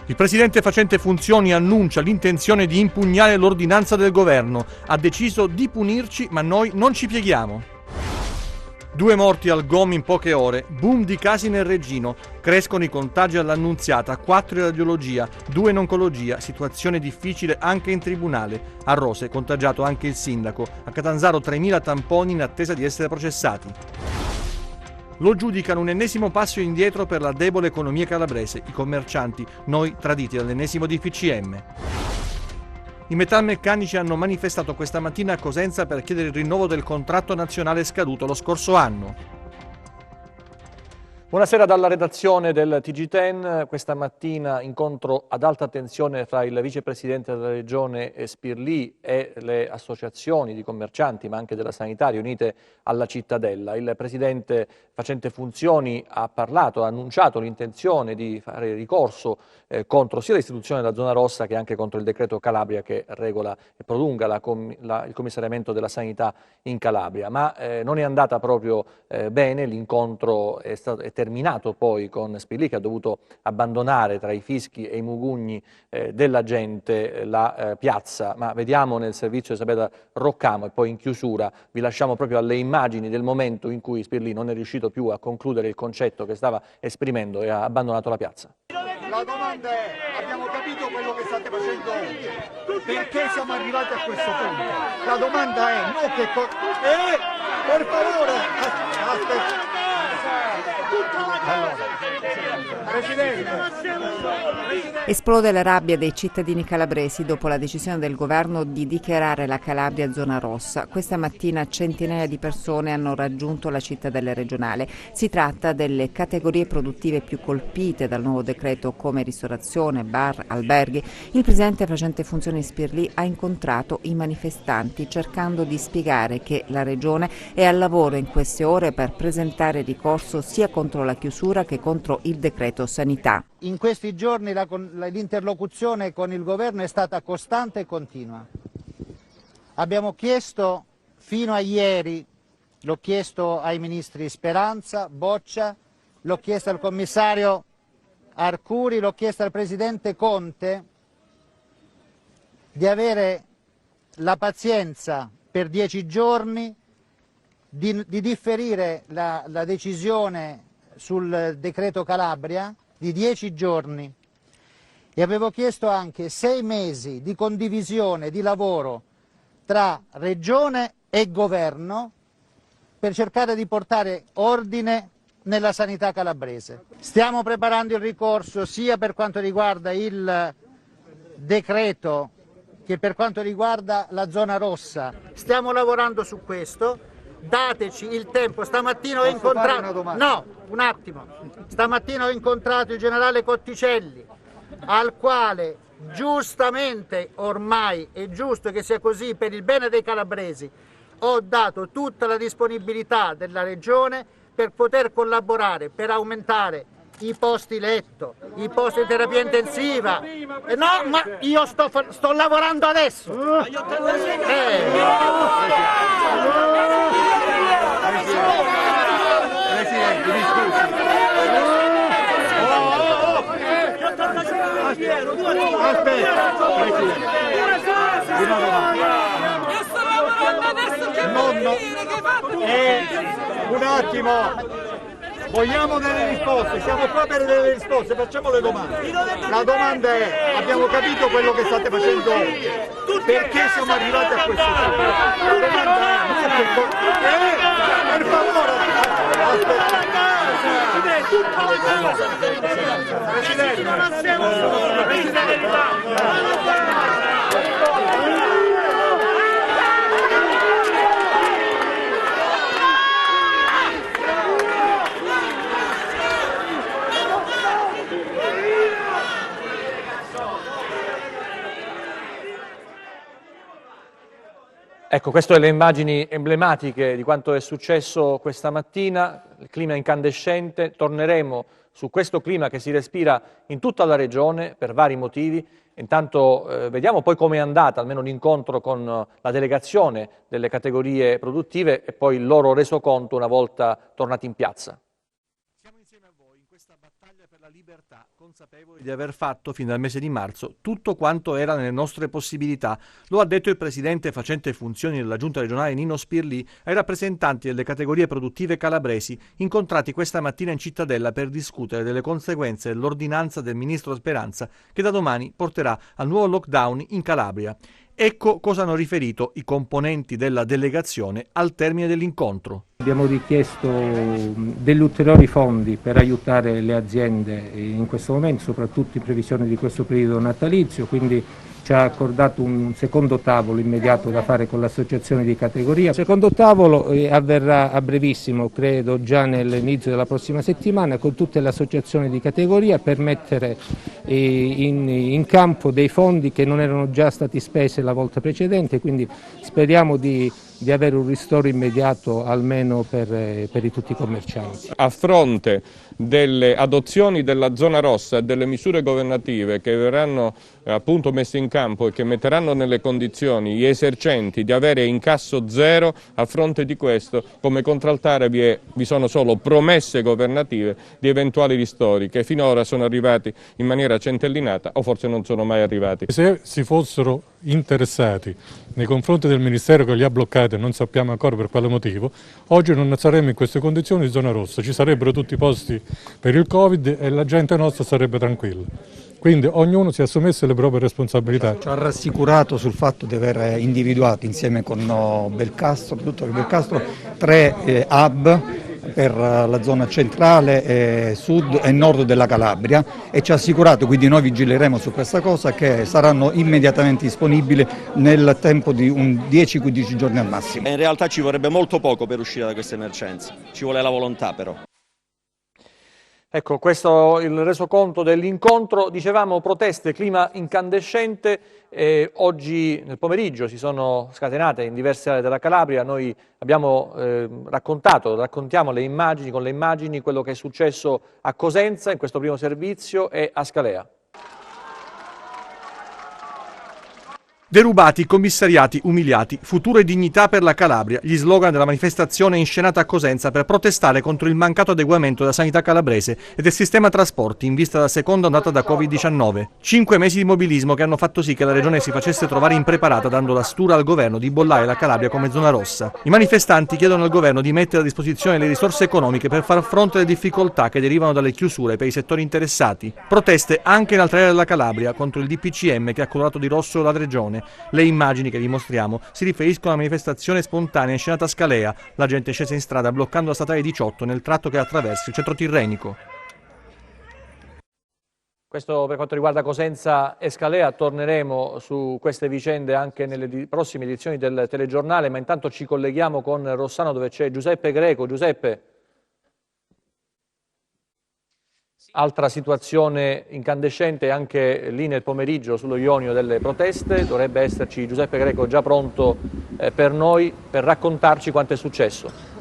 Il presidente facente funzioni annuncia l'intenzione di impugnare l'ordinanza del governo. Ha deciso di punirci, ma noi non ci pieghiamo. 2 morti al GOM in poche ore, boom di casi nel Reggino, crescono i contagi all'Annunziata, 4 in radiologia, 2 in oncologia, situazione difficile anche in tribunale. A Rose contagiato anche il sindaco, a Catanzaro 3.000 tamponi in attesa di essere processati. Lo giudicano un ennesimo passo indietro per la debole economia calabrese, i commercianti, noi traditi dall'ennesimo DPCM. I metalmeccanici hanno manifestato questa mattina a Cosenza per chiedere il rinnovo del contratto nazionale scaduto lo scorso anno. Buonasera dalla redazione del TG10. Questa mattina incontro ad alta tensione fra il vicepresidente della regione Spirlì e le associazioni di commercianti, ma anche della sanità riunite alla Cittadella. Il presidente facente funzioni ha annunciato l'intenzione di fare ricorso contro sia l'istituzione della zona rossa che anche contro il decreto Calabria che regola e prolunga il commissariamento della sanità in Calabria. Ma non è andata proprio bene, l'incontro è terminato poi con Spirlì che ha dovuto abbandonare tra i fischi e i mugugni della gente la piazza, ma vediamo nel servizio di Elisabetta Roccamo e poi in chiusura vi lasciamo proprio alle immagini del momento in cui Spirlì non è riuscito più a concludere il concetto che stava esprimendo e ha abbandonato la piazza. La domanda è, abbiamo capito quello che state facendo oggi, perché siamo arrivati a questo punto? La domanda è, non che per favore, aspetta. Allora, Presidente. Esplode la rabbia dei cittadini calabresi dopo la decisione del governo di dichiarare la Calabria zona rossa. Questa mattina centinaia di persone hanno raggiunto la cittadella regionale. Si tratta delle categorie produttive più colpite dal nuovo decreto come ristorazione, bar, alberghi. Il presidente facente funzioni Spirlì ha incontrato i manifestanti cercando di spiegare che la regione è al lavoro in queste ore per presentare ricorso sia contro la chiusura che contro il decreto sanità. In questi giorni l'interlocuzione con il governo è stata costante e continua. Abbiamo chiesto fino a ieri, l'ho chiesto ai ministri Speranza, Boccia, l'ho chiesto al commissario Arcuri, l'ho chiesto al presidente Conte di avere la pazienza per 10 giorni di differire la decisione sul decreto Calabria di 10 giorni e avevo chiesto anche 6 mesi di condivisione di lavoro tra Regione e Governo per cercare di portare ordine nella sanità calabrese. Stiamo preparando il ricorso sia per quanto riguarda il decreto che per quanto riguarda la zona rossa. Stiamo lavorando su questo. Dateci il tempo, stamattina ho incontrato, no, un attimo, stamattina ho incontrato il generale Cotticelli, al quale giustamente, ormai è giusto che sia così per il bene dei calabresi, ho dato tutta la disponibilità della regione per poter collaborare, per aumentare i posti letto, i posti di terapia intensiva. No, ma io sto lavorando adesso. Presidente, mi scusi. Aspetta, Presidente. Io sto lavorando adesso, che un attimo. Vogliamo delle risposte, siamo qua per delle risposte, facciamo le domande. La domanda è, abbiamo capito quello che state facendo oggi, perché siamo arrivati a questo punto? La domanda è, per favore, Ecco, queste sono le immagini emblematiche di quanto è successo questa mattina, il clima incandescente, torneremo su questo clima che si respira in tutta la regione per vari motivi. Intanto vediamo poi come è andata, almeno l'incontro con la delegazione delle categorie produttive e poi il loro resoconto una volta tornati in piazza. Siamo insieme a voi in questa battaglia per la libertà, consapevoli di aver fatto fin dal mese di marzo tutto quanto era nelle nostre possibilità. Lo ha detto il presidente facente funzioni della giunta regionale Nino Spirlì ai rappresentanti delle categorie produttive calabresi incontrati questa mattina in cittadella per discutere delle conseguenze dell'ordinanza del ministro Speranza che da domani porterà al nuovo lockdown in Calabria. Ecco cosa hanno riferito i componenti della delegazione al termine dell'incontro. Abbiamo richiesto degli ulteriori fondi per aiutare le aziende in questo momento, soprattutto in previsione di questo periodo natalizio, quindi ci ha accordato un secondo tavolo immediato da fare con l'associazione di categoria. Il secondo tavolo avverrà a brevissimo, credo già nell'inizio della prossima settimana, con tutte le associazioni di categoria per mettere in campo dei fondi che non erano già stati spesi la volta precedente, quindi speriamo di avere un ristoro immediato almeno per tutti i commercianti. A fronte delle adozioni della zona rossa e delle misure governative che verranno appunto messe in campo e che metteranno nelle condizioni gli esercenti di avere incasso zero, a fronte di questo come contraltare vi sono solo promesse governative di eventuali ristori che finora sono arrivati in maniera centellinata o forse non sono mai arrivati. Se si fossero interessati nei confronti del Ministero che li ha bloccati, non sappiamo ancora per quale motivo, oggi non saremmo in queste condizioni di zona rossa, ci sarebbero tutti i posti per il Covid e la gente nostra sarebbe tranquilla. Quindi ognuno si è assumesso le proprie responsabilità. Ci ha rassicurato sul fatto di aver individuato insieme con Belcastro, dottor Belcastro, 3 hub per la zona centrale, sud e nord della Calabria e ci ha assicurato, quindi noi vigileremo su questa cosa, che saranno immediatamente disponibili nel tempo di un 10-15 giorni al massimo. In realtà ci vorrebbe molto poco per uscire da questa emergenza, ci vuole la volontà però. Ecco, questo è il resoconto dell'incontro. Dicevamo proteste, clima incandescente. Oggi nel pomeriggio si sono scatenate in diverse aree della Calabria. Noi abbiamo raccontiamo con le immagini quello che è successo a Cosenza in questo primo servizio e a Scalea. Derubati, commissariati, umiliati, futuro e dignità per la Calabria, gli slogan della manifestazione inscenata a Cosenza per protestare contro il mancato adeguamento della sanità calabrese e del sistema trasporti in vista della seconda ondata da Covid-19. 5 mesi di mobilismo che hanno fatto sì che la regione si facesse trovare impreparata, dando la stura al governo di bollare la Calabria come zona rossa. I manifestanti chiedono al governo di mettere a disposizione le risorse economiche per far fronte alle difficoltà che derivano dalle chiusure per i settori interessati. Proteste anche in altre aree della Calabria contro il DPCM che ha colorato di rosso la regione. Le immagini che vi mostriamo si riferiscono alla manifestazione spontanea inscenata a Scalea. La gente è scesa in strada bloccando la statale 18 nel tratto che attraversa il centro tirrenico. Questo per quanto riguarda Cosenza e Scalea. Torneremo su queste vicende anche nelle prossime edizioni del telegiornale, ma intanto ci colleghiamo con Rossano dove c'è Giuseppe Greco. Giuseppe. Altra situazione incandescente anche lì nel pomeriggio sullo Ionio delle proteste. Dovrebbe esserci Giuseppe Greco già pronto per noi per raccontarci quanto è successo.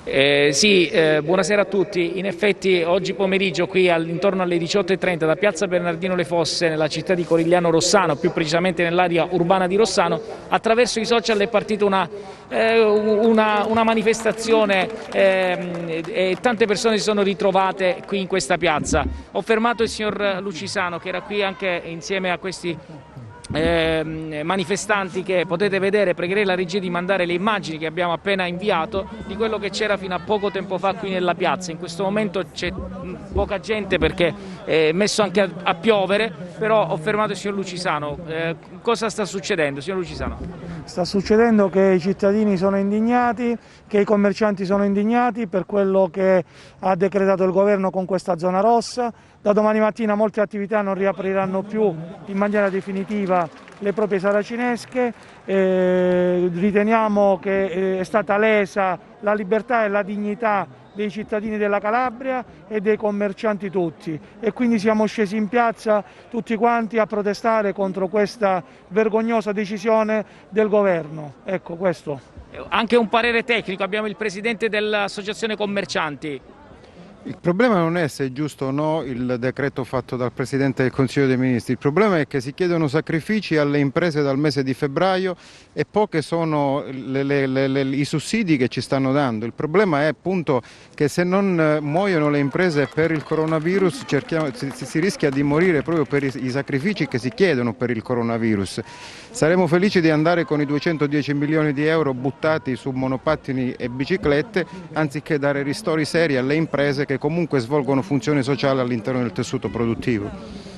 Buonasera a tutti. In effetti oggi pomeriggio qui intorno alle 18:30 da piazza Bernardino Le Fosse nella città di Corigliano Rossano, più precisamente nell'area urbana di Rossano, attraverso i social è partita una manifestazione e tante persone si sono ritrovate qui in questa piazza. Ho fermato il signor Lucisano che era qui anche insieme a questi manifestanti che potete vedere. Pregherei la regia di mandare le immagini che abbiamo appena inviato di quello che c'era fino a poco tempo fa qui nella piazza. In questo momento c'è poca gente perché è messo anche a piovere, però ho fermato il signor Lucisano. Cosa sta succedendo, signor Lucisano? Sta succedendo che i cittadini sono indignati, che i commercianti sono indignati per quello che ha decretato il governo con questa zona rossa. Da domani mattina molte attività non riapriranno più in maniera definitiva le proprie saracinesche. Riteniamo che è stata lesa la libertà e la dignità dei cittadini della Calabria e dei commercianti tutti, e quindi siamo scesi in piazza tutti quanti a protestare contro questa vergognosa decisione del governo. Ecco, questo. Anche un parere tecnico, abbiamo il presidente dell'associazione commercianti. Il problema non è se è giusto o no il decreto fatto dal Presidente del Consiglio dei Ministri, il problema è che si chiedono sacrifici alle imprese dal mese di febbraio e poche sono i sussidi che ci stanno dando. Il problema è appunto che se non muoiono le imprese per il coronavirus si rischia di morire proprio per i sacrifici che si chiedono per il coronavirus. Saremo felici di andare con i 210 milioni di euro buttati su monopattini e biciclette anziché dare ristori seri alle imprese che comunque svolgono funzioni sociali all'interno del tessuto produttivo.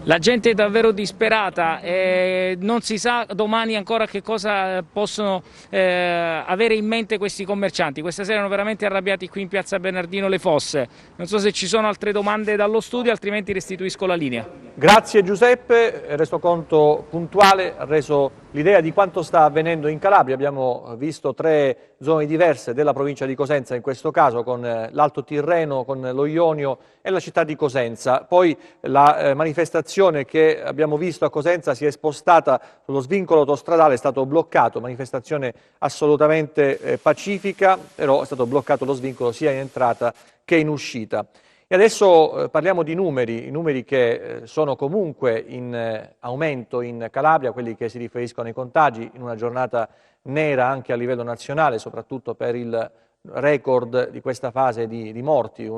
La gente è davvero disperata e non si sa domani ancora che cosa possono avere in mente questi commercianti. Questa sera erano veramente arrabbiati qui in piazza Bernardino Le Fosse. Non so se ci sono altre domande dallo studio, altrimenti restituisco la linea. Grazie Giuseppe, resoconto puntuale, ha reso l'idea di quanto sta avvenendo in Calabria. Abbiamo visto 3 zone diverse della provincia di Cosenza, in questo caso con l'Alto Tirreno, con lo Ionio e la città di Cosenza. Poi la manifestazione che abbiamo visto a Cosenza si è spostata sullo svincolo autostradale, è stato bloccato, manifestazione assolutamente pacifica, però è stato bloccato lo svincolo sia in entrata che in uscita. E adesso parliamo di numeri, i numeri che sono comunque in aumento in Calabria, quelli che si riferiscono ai contagi, in una giornata nera anche a livello nazionale, soprattutto per il record di questa fase di morti,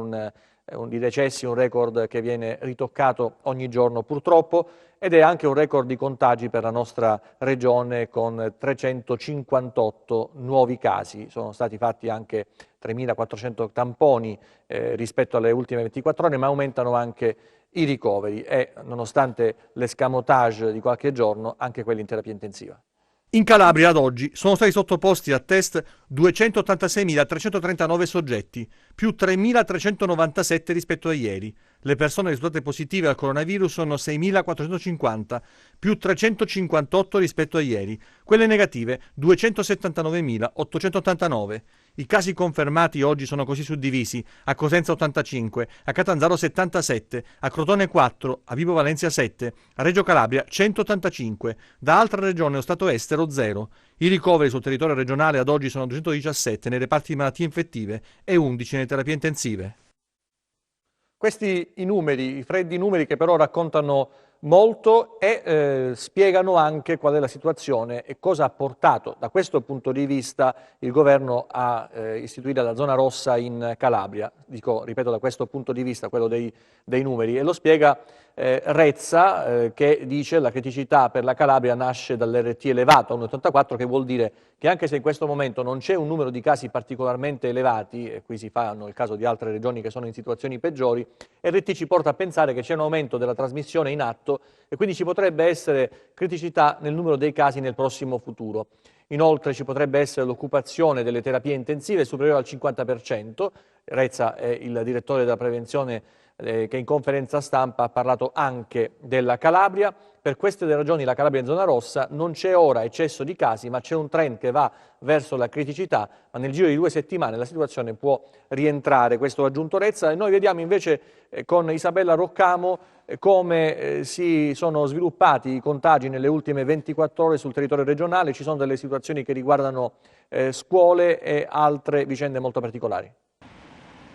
di decessi, un record che viene ritoccato ogni giorno purtroppo, ed è anche un record di contagi per la nostra regione con 358 nuovi casi. Sono stati fatti anche 3.400 tamponi rispetto alle ultime 24 ore, ma aumentano anche i ricoveri e, nonostante l'escamotage di qualche giorno, anche quelli in terapia intensiva. In Calabria ad oggi sono stati sottoposti a test 286.339 soggetti, più 3.397 rispetto a ieri. Le persone risultate positive al coronavirus sono 6.450, più 358 rispetto a ieri. Quelle negative 279.889. I casi confermati oggi sono così suddivisi: a Cosenza 85, a Catanzaro 77, a Crotone 4, a Vibo Valentia 7, a Reggio Calabria 185, da altra regione o stato estero 0. I ricoveri sul territorio regionale ad oggi sono 217 nei reparti di malattie infettive e 11 nelle terapie intensive. Questi i numeri, i freddi numeri che però raccontano molto e spiegano anche qual è la situazione e cosa ha portato da questo punto di vista il governo a istituire la zona rossa in Calabria. Dico, ripeto, da questo punto di vista, quello dei numeri, e lo spiega Rezza, che dice la criticità per la Calabria nasce dall'RT elevato a 1,84, che vuol dire che anche se in questo momento non c'è un numero di casi particolarmente elevati, e qui si fanno il caso di altre regioni che sono in situazioni peggiori, RT ci porta a pensare che c'è un aumento della trasmissione in atto e quindi ci potrebbe essere criticità nel numero dei casi nel prossimo futuro. Inoltre ci potrebbe essere l'occupazione delle terapie intensive superiore al 50%, Rezza è il direttore della prevenzione che in conferenza stampa ha parlato anche della Calabria. Per queste ragioni la Calabria è in zona rossa, non c'è ora eccesso di casi, ma c'è un trend che va verso la criticità, ma nel giro di 2 settimane la situazione può rientrare, questo ha aggiunto Rezza. E noi vediamo invece con Isabella Roccamo come si sono sviluppati i contagi nelle ultime 24 ore sul territorio regionale. Ci sono delle situazioni che riguardano scuole e altre vicende molto particolari.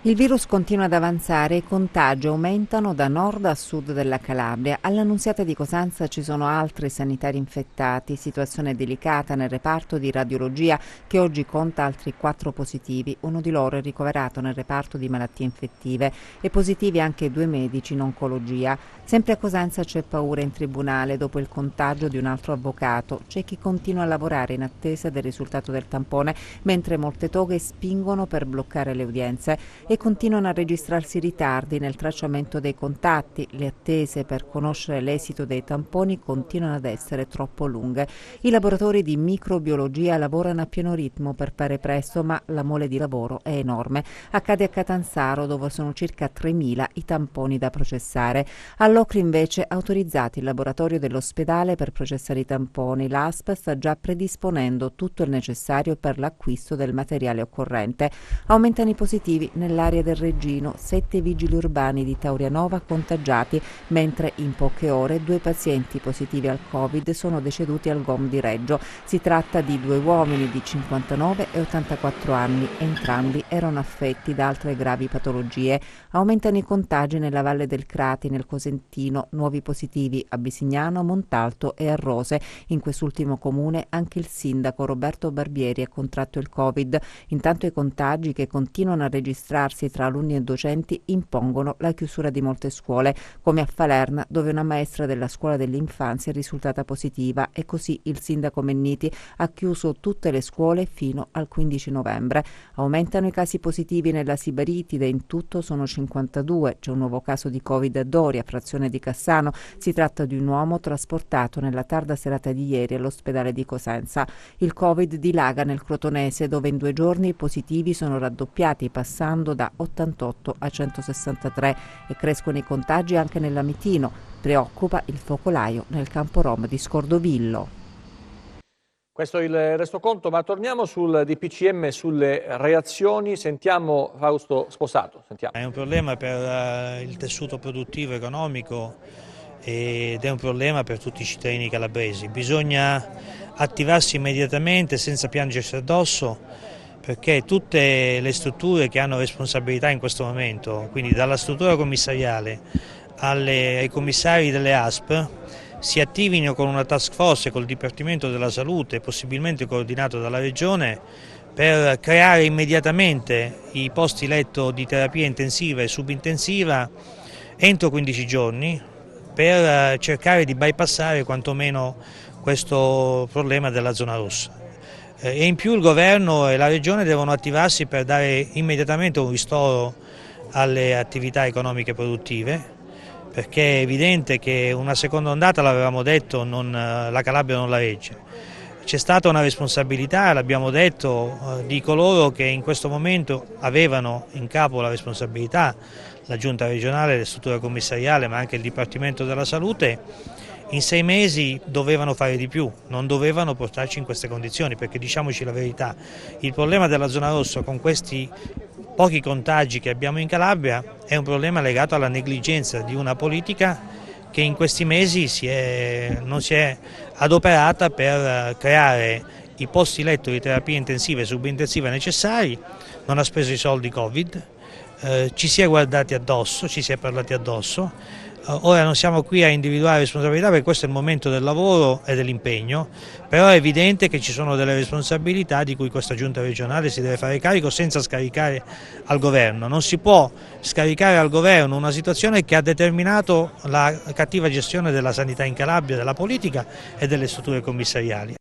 Il virus continua ad avanzare e i contagi aumentano da nord a sud della Calabria. All'Annunziata di Cosenza ci sono altri sanitari infettati, situazione delicata nel reparto di radiologia che oggi conta altri 4 positivi. Uno di loro è ricoverato nel reparto di malattie infettive e positivi anche 2 medici in oncologia. Sempre a Cosenza c'è paura in tribunale dopo il contagio di un altro avvocato. C'è chi continua a lavorare in attesa del risultato del tampone, mentre molte toghe spingono per bloccare le udienze e continuano a registrarsi ritardi nel tracciamento dei contatti. Le attese per conoscere l'esito dei tamponi continuano ad essere troppo lunghe. I laboratori di microbiologia lavorano a pieno ritmo per fare presto, ma la mole di lavoro è enorme. Accade a Catanzaro, dove sono circa 3.000 i tamponi da processare. All'Ocri invece autorizzati il laboratorio dell'ospedale per processare i tamponi. L'ASP sta già predisponendo tutto il necessario per l'acquisto del materiale occorrente. Aumentano i positivi nelle nell'area del Reggino, 7 vigili urbani di Taurianova contagiati, mentre in poche ore 2 pazienti positivi al Covid sono deceduti al GOM di Reggio. Si tratta di 2 uomini di 59 e 84 anni, entrambi erano affetti da altre gravi patologie. Aumentano i contagi nella Valle del Crati, nel Cosentino, nuovi positivi a Bisignano, Montalto e a Rose. In quest'ultimo comune anche il sindaco Roberto Barbieri ha contratto il Covid. Intanto i contagi che continuano a registrarsi tra alunni e docenti impongono la chiusura di molte scuole, come a Falerna, dove una maestra della scuola dell'infanzia è risultata positiva e così il sindaco Menniti ha chiuso tutte le scuole fino al 15 novembre. Aumentano i casi positivi nella Sibaritide, in tutto sono 52. C'è un nuovo caso di Covid a Doria, frazione di Cassano. Si tratta di un uomo trasportato nella tarda serata di ieri all'ospedale di Cosenza. Il Covid dilaga nel Crotonese, dove in 2 giorni i positivi sono raddoppiati, passando da 88 a 163, e crescono i contagi anche nell'Amitino. Preoccupa il focolaio nel campo rom di Scordovillo. Questo è il resoconto, ma torniamo sul DPCM, sulle reazioni. Sentiamo Fausto Sposato. Sentiamo. È un problema per il tessuto produttivo economico ed è un problema per tutti i cittadini calabresi. Bisogna attivarsi immediatamente senza piangersi addosso, perché tutte le strutture che hanno responsabilità in questo momento, quindi dalla struttura commissariale ai commissari delle ASP, si attivino con una task force col Dipartimento della Salute, possibilmente coordinato dalla Regione, per creare immediatamente i posti letto di terapia intensiva e subintensiva entro 15 giorni, per cercare di bypassare quantomeno questo problema della zona rossa. E in più il Governo e la Regione devono attivarsi per dare immediatamente un ristoro alle attività economiche produttive, perché è evidente che una seconda ondata, l'avevamo detto, la Calabria non la regge. C'è stata una responsabilità, l'abbiamo detto, di coloro che in questo momento avevano in capo la responsabilità, la Giunta regionale, la struttura commissariale, ma anche il Dipartimento della Salute. In 6 mesi dovevano fare di più, non dovevano portarci in queste condizioni, perché diciamoci la verità, il problema della zona rossa con questi pochi contagi che abbiamo in Calabria è un problema legato alla negligenza di una politica che in questi mesi non si è adoperata per creare i posti letto di terapia intensiva e subintensiva necessari, non ha speso i soldi Covid, ci si è guardati addosso, ci si è parlati addosso. Ora non siamo qui a individuare responsabilità, perché questo è il momento del lavoro e dell'impegno, però è evidente che ci sono delle responsabilità di cui questa giunta regionale si deve fare carico senza scaricare al governo. Non si può scaricare al governo una situazione che ha determinato la cattiva gestione della sanità in Calabria, della politica e delle strutture commissariali.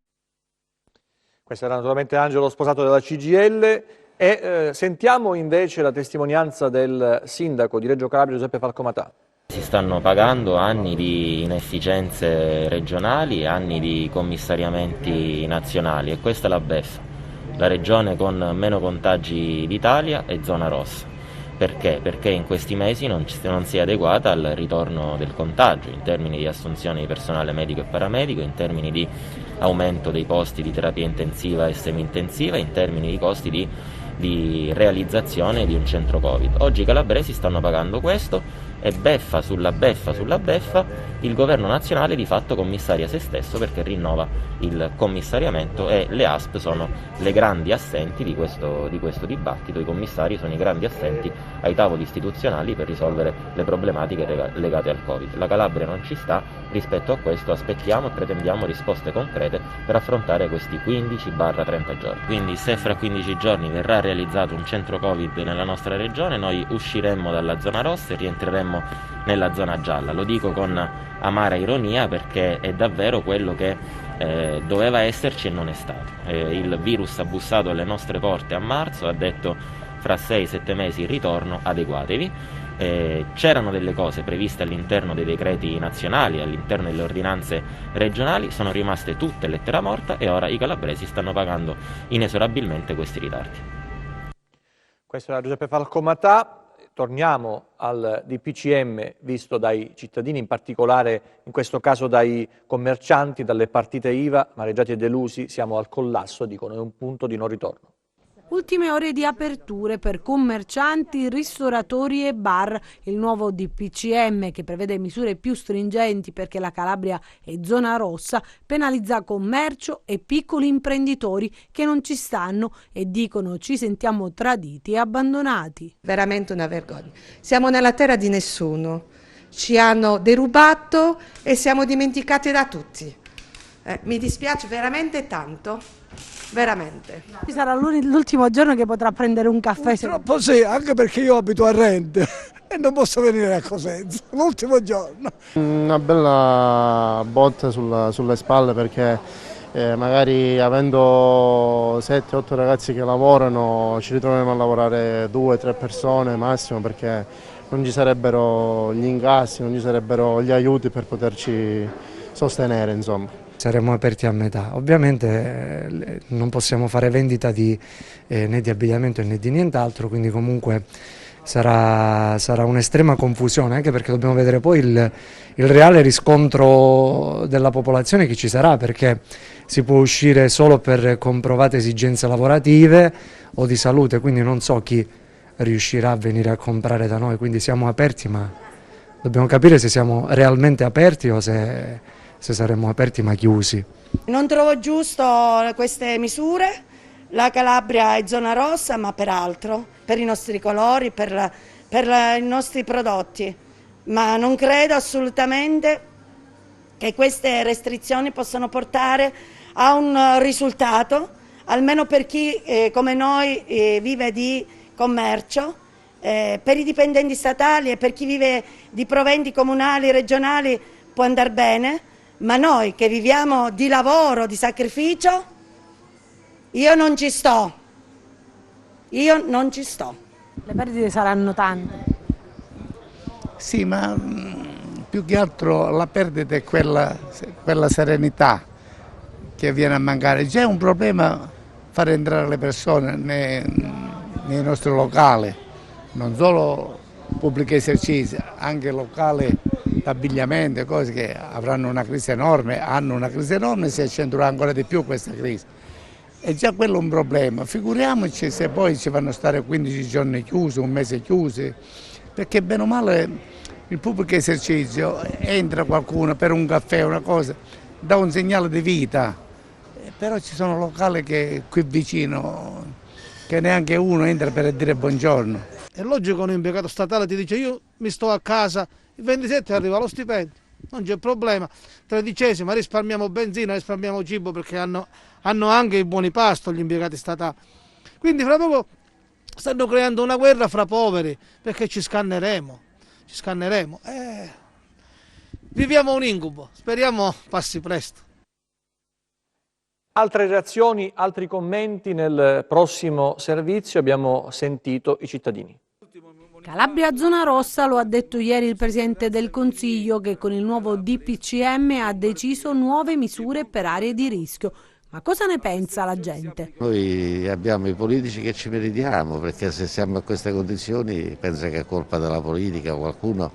Questo era naturalmente Angelo Sposato della CGIL. E sentiamo invece la testimonianza del sindaco di Reggio Calabria, Giuseppe Falcomatà. Si stanno pagando anni di inefficienze regionali, anni di commissariamenti nazionali, e questa è la beffa. La regione con meno contagi d'Italia è zona rossa. Perché? Perché in questi mesi non si è adeguata al ritorno del contagio, in termini di assunzione di personale medico e paramedico, in termini di aumento dei posti di terapia intensiva e semi-intensiva, in termini di costi di realizzazione di un centro Covid. Oggi i calabresi stanno pagando questo, e beffa sulla beffa sulla beffa il governo nazionale di fatto commissaria se stesso, perché rinnova il commissariamento, e le ASP sono le grandi assenti di questo dibattito. I commissari sono i grandi assenti ai tavoli istituzionali per risolvere le problematiche legate al Covid. La Calabria non ci sta, rispetto a questo aspettiamo e pretendiamo risposte concrete per affrontare questi 15-30 giorni. Quindi se fra 15 giorni verrà realizzato un centro Covid nella nostra regione, noi usciremmo dalla zona rossa e rientreremmo nella zona gialla. Lo dico con amara ironia, perché è davvero quello che doveva esserci e non è stato. Il virus ha bussato alle nostre porte a marzo, ha detto fra 6-7 mesi il ritorno, adeguatevi. C'erano delle cose previste all'interno dei decreti nazionali, all'interno delle ordinanze regionali, sono rimaste tutte lettera morta, e ora i calabresi stanno pagando inesorabilmente questi ritardi. Questo era Giuseppe Falcomatà. Torniamo al DPCM visto dai cittadini, in particolare in questo caso dai commercianti, dalle partite IVA, amareggiati e delusi. Siamo al collasso, dicono, è un punto di non ritorno. Ultime ore di aperture per commercianti, ristoratori e bar. Il nuovo DPCM, che prevede misure più stringenti perché la Calabria è zona rossa, penalizza commercio e piccoli imprenditori che non ci stanno e dicono: ci sentiamo traditi e abbandonati. Veramente una vergogna. Siamo nella terra di nessuno. Ci hanno derubato e siamo dimenticati da tutti. Mi dispiace veramente tanto, veramente. Ci sarà l'ultimo giorno che potrà prendere un caffè. Purtroppo sì, anche perché io abito a Rente e non posso venire a Cosenza, l'ultimo giorno. Una bella botta sulle spalle perché magari avendo 7-8 ragazzi che lavorano ci ritroviamo a lavorare 2-3 persone massimo perché non ci sarebbero gli incassi, non ci sarebbero gli aiuti per poterci sostenere, insomma. Saremo aperti a metà, ovviamente non possiamo fare vendita né di abbigliamento né di nient'altro, quindi comunque sarà un'estrema confusione, anche perché dobbiamo vedere poi il reale riscontro della popolazione che ci sarà, perché si può uscire solo per comprovate esigenze lavorative o di salute, quindi non so chi riuscirà a venire a comprare da noi, quindi siamo aperti, ma dobbiamo capire se siamo realmente aperti o se saremo aperti ma chiusi. Non trovo giusto queste misure, la Calabria è zona rossa, ma peraltro per i nostri colori, per i nostri prodotti, ma non credo assolutamente che queste restrizioni possano portare a un risultato, almeno per chi come noi vive di commercio, per i dipendenti statali e per chi vive di proventi comunali, regionali può andare bene, ma noi che viviamo di lavoro, di sacrificio, io non ci sto. Le perdite saranno tante. Sì, ma più che altro la perdita è quella serenità che viene a mancare. C'è un problema far entrare le persone nei nostri locali, non solo pubblici esercizi, anche locali d'abbigliamento, cose che avranno una crisi enorme, hanno una crisi enorme e si accentuerà ancora di più questa crisi. E già quello è un problema, figuriamoci se poi ci vanno a stare 15 giorni chiusi, un mese chiusi, perché bene o male il pubblico esercizio entra qualcuno per un caffè, una cosa, dà un segnale di vita, però ci sono locali che qui vicino che neanche uno entra per dire buongiorno. È logico che un impiegato statale ti dice: io mi sto a casa, il 27 arriva lo stipendio, non c'è problema, 13ª risparmiamo benzina, risparmiamo cibo, perché hanno anche i buoni pasto gli impiegati statali. Quindi fra poco stanno creando una guerra fra poveri, perché ci scanneremo. Viviamo un incubo, speriamo passi presto. Altre reazioni, altri commenti nel prossimo servizio, abbiamo sentito i cittadini. Calabria zona rossa, lo ha detto ieri il Presidente del Consiglio, che con il nuovo DPCM ha deciso nuove misure per aree di rischio. Ma cosa ne pensa la gente? Noi abbiamo i politici che ci meritiamo, perché se siamo a queste condizioni pensa che è colpa della politica, qualcuno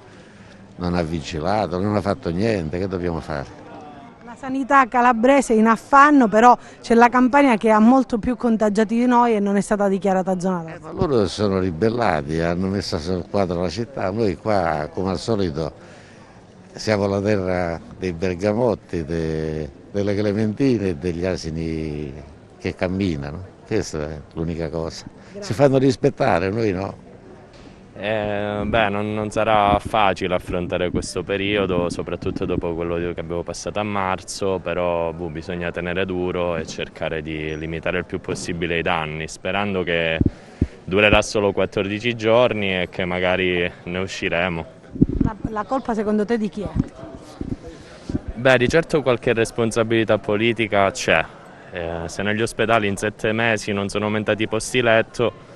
non ha vigilato, non ha fatto niente, che dobbiamo fare? La sanità calabrese è in affanno, però c'è la Campania che ha molto più contagiati di noi e non è stata dichiarata zona rossa. Ma loro si sono ribellati, hanno messo sul quadro la città, noi qua come al solito siamo la terra dei bergamotti, delle clementine e degli asini che camminano, questa è l'unica cosa. Grazie. Si fanno rispettare, noi no. Non sarà facile affrontare questo periodo, soprattutto dopo quello che abbiamo passato a marzo, però bisogna tenere duro e cercare di limitare il più possibile i danni, sperando che durerà solo 14 giorni e che magari ne usciremo. La colpa secondo te di chi è? Di certo qualche responsabilità politica c'è. Se negli ospedali in 7 mesi non sono aumentati i posti letto,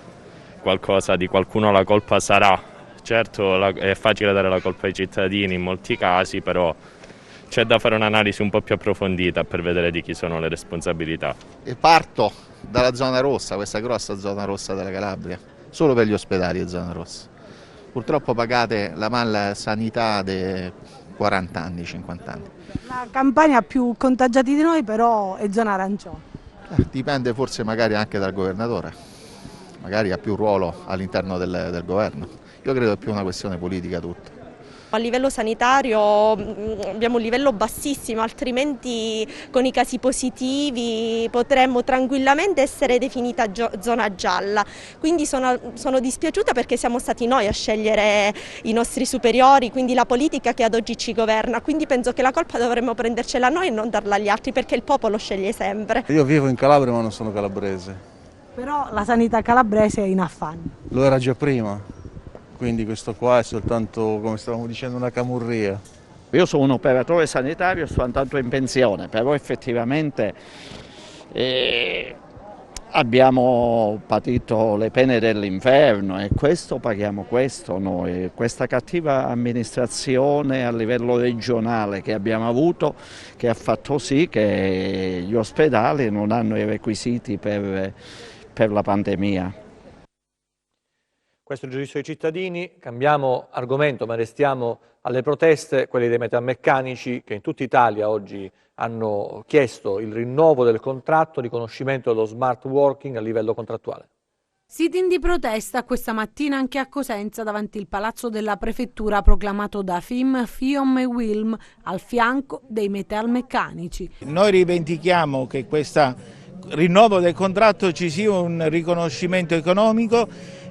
qualcosa di qualcuno la colpa sarà. Certo è facile dare la colpa ai cittadini in molti casi, però c'è da fare un'analisi un po' più approfondita per vedere di chi sono le responsabilità. E parto dalla zona rossa, questa grossa zona rossa della Calabria, solo per gli ospedali è zona rossa. Purtroppo pagate la malsanità dei 40 anni, 50 anni. La Campania ha più contagiati di noi, però è zona arancione. Dipende forse magari anche dal governatore. magari ha più ruolo all'interno del governo. Io credo che è più una questione politica tutto. A livello sanitario abbiamo un livello bassissimo, altrimenti con i casi positivi potremmo tranquillamente essere definita zona gialla. Quindi sono dispiaciuta perché siamo stati noi a scegliere i nostri superiori, quindi la politica che ad oggi ci governa. Quindi penso che la colpa dovremmo prendercela noi e non darla agli altri, perché il popolo sceglie sempre. Io vivo in Calabria ma non sono calabrese. Però la sanità calabrese è in affanno. Lo era già prima. Quindi questo qua è soltanto, come stavamo dicendo, una camurria. Io sono un operatore sanitario e sono andato in pensione, però effettivamente abbiamo patito le pene dell'inferno e questo paghiamo questo noi. Questa cattiva amministrazione a livello regionale che abbiamo avuto, che ha fatto sì che gli ospedali non hanno i requisiti per la pandemia. Questo è il giudizio dei cittadini. Cambiamo argomento, ma restiamo alle proteste, quelle dei metalmeccanici che in tutta Italia oggi hanno chiesto il rinnovo del contratto, riconoscimento dello smart working a livello contrattuale. Sit-in di protesta questa mattina anche a Cosenza davanti il palazzo della prefettura proclamato da FIM, FIOM e WILM al fianco dei metalmeccanici. Noi rivendichiamo che questo rinnovo del contratto ci sia un riconoscimento economico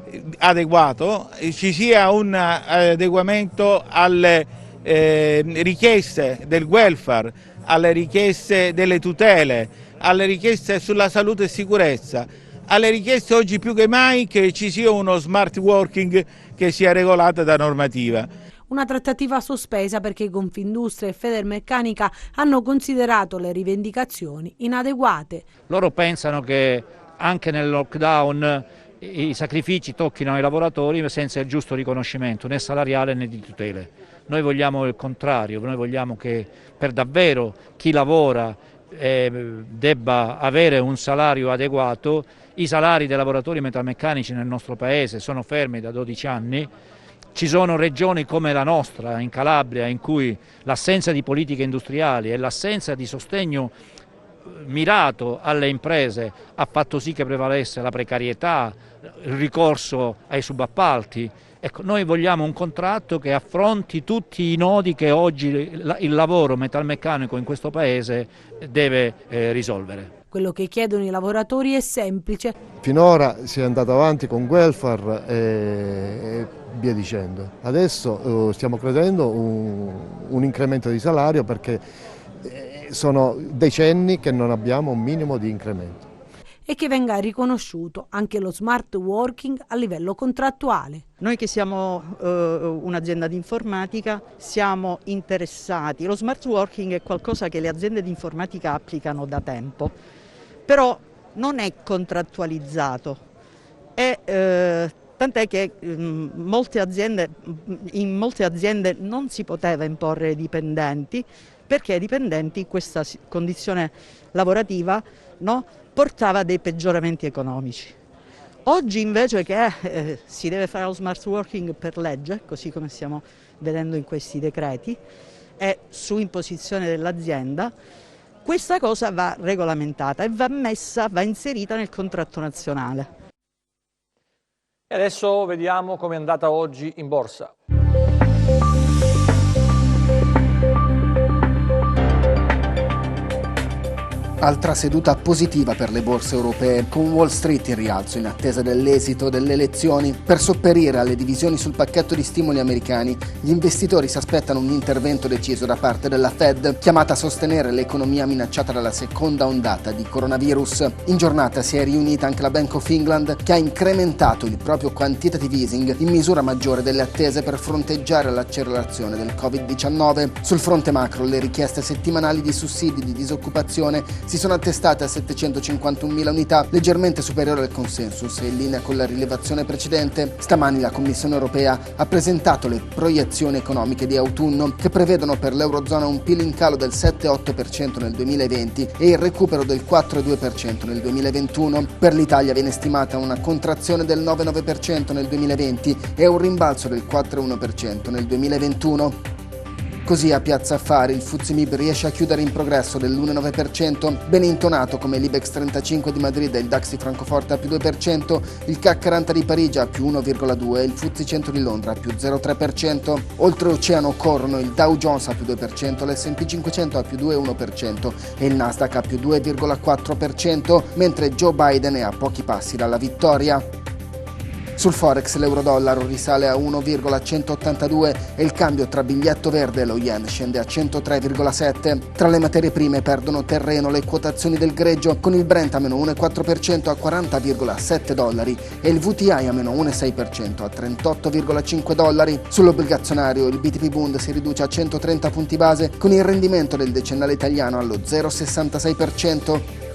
adeguato, ci sia un adeguamento alle richieste del welfare, alle richieste delle tutele, alle richieste sulla salute e sicurezza, alle richieste oggi più che mai che ci sia uno smart working che sia regolato da normativa. Una trattativa sospesa perché Confindustria e Federmeccanica hanno considerato le rivendicazioni inadeguate. Loro pensano che anche nel lockdown i sacrifici tocchino ai lavoratori senza il giusto riconoscimento né salariale né di tutele. Noi vogliamo il contrario, noi vogliamo che per davvero chi lavora debba avere un salario adeguato. I salari dei lavoratori metalmeccanici nel nostro paese sono fermi da 12 anni. Ci sono regioni come la nostra, in Calabria, in cui l'assenza di politiche industriali e l'assenza di sostegno mirato alle imprese ha fatto sì che prevalesse la precarietà, il ricorso ai subappalti. Ecco, noi vogliamo un contratto che affronti tutti i nodi che oggi il lavoro metalmeccanico in questo paese deve risolvere. Quello che chiedono i lavoratori è semplice. Finora si è andato avanti con welfare e via dicendo. Adesso stiamo credendo un incremento di salario perché sono decenni che non abbiamo un minimo di incremento. E che venga riconosciuto anche lo smart working a livello contrattuale. Noi che siamo un'azienda di informatica siamo interessati. Lo smart working è qualcosa che le aziende di informatica applicano da tempo, però non è contrattualizzato. Tant'è che in molte aziende non si poteva imporre ai dipendenti perché ai dipendenti questa condizione lavorativa portava dei peggioramenti economici. Oggi invece che si deve fare lo smart working per legge, così come stiamo vedendo in questi decreti, e su imposizione dell'azienda, questa cosa va regolamentata e va inserita nel contratto nazionale. E adesso vediamo come è andata oggi in borsa. Altra seduta positiva per le borse europee, con Wall Street in rialzo in attesa dell'esito delle elezioni. Per sopperire alle divisioni sul pacchetto di stimoli americani, gli investitori si aspettano un intervento deciso da parte della Fed, chiamata a sostenere l'economia minacciata dalla seconda ondata di coronavirus. In giornata si è riunita anche la Bank of England, che ha incrementato il proprio quantitative easing in misura maggiore delle attese per fronteggiare l'accelerazione del Covid-19. Sul fronte macro, le richieste settimanali di sussidi di disoccupazione si sono attestate a 751.000 unità, leggermente superiore al consensus e in linea con la rilevazione precedente. Stamani la Commissione europea ha presentato le proiezioni economiche di autunno, che prevedono per l'Eurozona un PIL in calo del 7,8% nel 2020 e il recupero del 4,2% nel 2021. Per l'Italia viene stimata una contrazione del 9,9% nel 2020 e un rimbalzo del 4,1% nel 2021. Così a Piazza Affari il FTSE MIB riesce a chiudere in progresso dell'1,9%, ben intonato come l'Ibex 35 di Madrid e il DAX di Francoforte a più 2%, il CAC 40 di Parigi a più 1,2% e il FTSE 100 di Londra a più 0,3%. Oltreoceano corrono il Dow Jones a più 2%, l'S&P 500 a più 2,1% e il Nasdaq a più 2,4%, mentre Joe Biden è a pochi passi dalla vittoria. Sul Forex l'euro-dollaro risale a 1,182 e il cambio tra biglietto verde e lo yen scende a 103,7. Tra le materie prime perdono terreno le quotazioni del greggio, con il Brent a meno 1,4% a 40,7 dollari e il VTI a meno 1,6% a 38,5 dollari. Sull'obbligazionario il BTP Bund si riduce a 130 punti base, con il rendimento del decennale italiano allo 0,66%.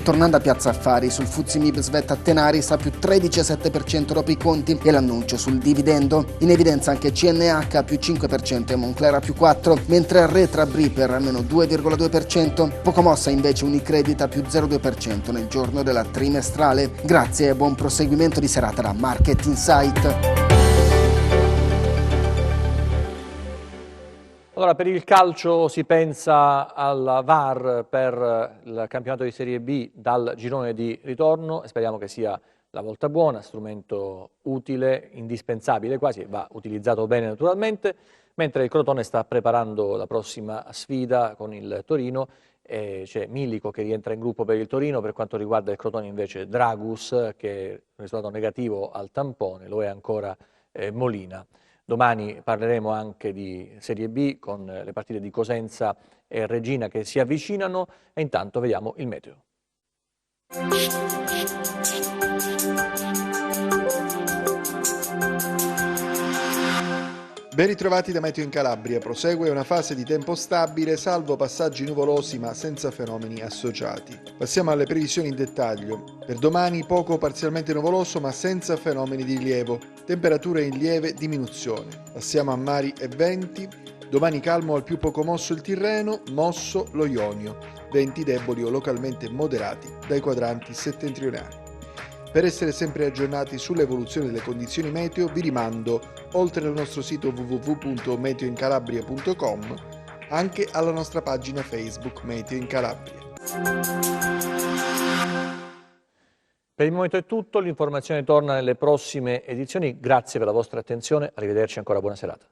Tornando a Piazza Affari, sul FTSE MIB svetta Tenaris a più 13,7% dopo i conti e l'annuncio sul dividendo. In evidenza anche CNH a più 5% e Moncler a più 4%, mentre Arretra Briper a meno 2,2%. Poco mossa invece Unicredit a più 0,2% nel giorno della trimestrale. Grazie e buon proseguimento di serata da Market Insight. Allora, per il calcio si pensa al VAR per il campionato di Serie B dal girone di ritorno e speriamo che sia la volta buona, strumento utile, indispensabile quasi, va utilizzato bene naturalmente, mentre il Crotone sta preparando la prossima sfida con il Torino. C'è Milico che rientra in gruppo per il Torino, per quanto riguarda il Crotone invece Dragus, che è un risultato negativo al tampone, lo è ancora Molina. Domani parleremo anche di Serie B con le partite di Cosenza e Reggina che si avvicinano e intanto vediamo il meteo. Ben ritrovati da Meteo in Calabria, prosegue una fase di tempo stabile, salvo passaggi nuvolosi ma senza fenomeni associati. Passiamo alle previsioni in dettaglio. Per domani poco parzialmente nuvoloso ma senza fenomeni di rilievo, temperature in lieve diminuzione. Passiamo a mari e venti. Domani calmo al più poco mosso il Tirreno, mosso lo Ionio, venti deboli o localmente moderati dai quadranti settentrionali. Per essere sempre aggiornati sull'evoluzione delle condizioni meteo vi rimando, oltre al nostro sito www.meteoincalabria.com, anche alla nostra pagina Facebook Meteo in Calabria. Per il momento è tutto, l'informazione torna nelle prossime edizioni, grazie per la vostra attenzione, arrivederci ancora, buona serata.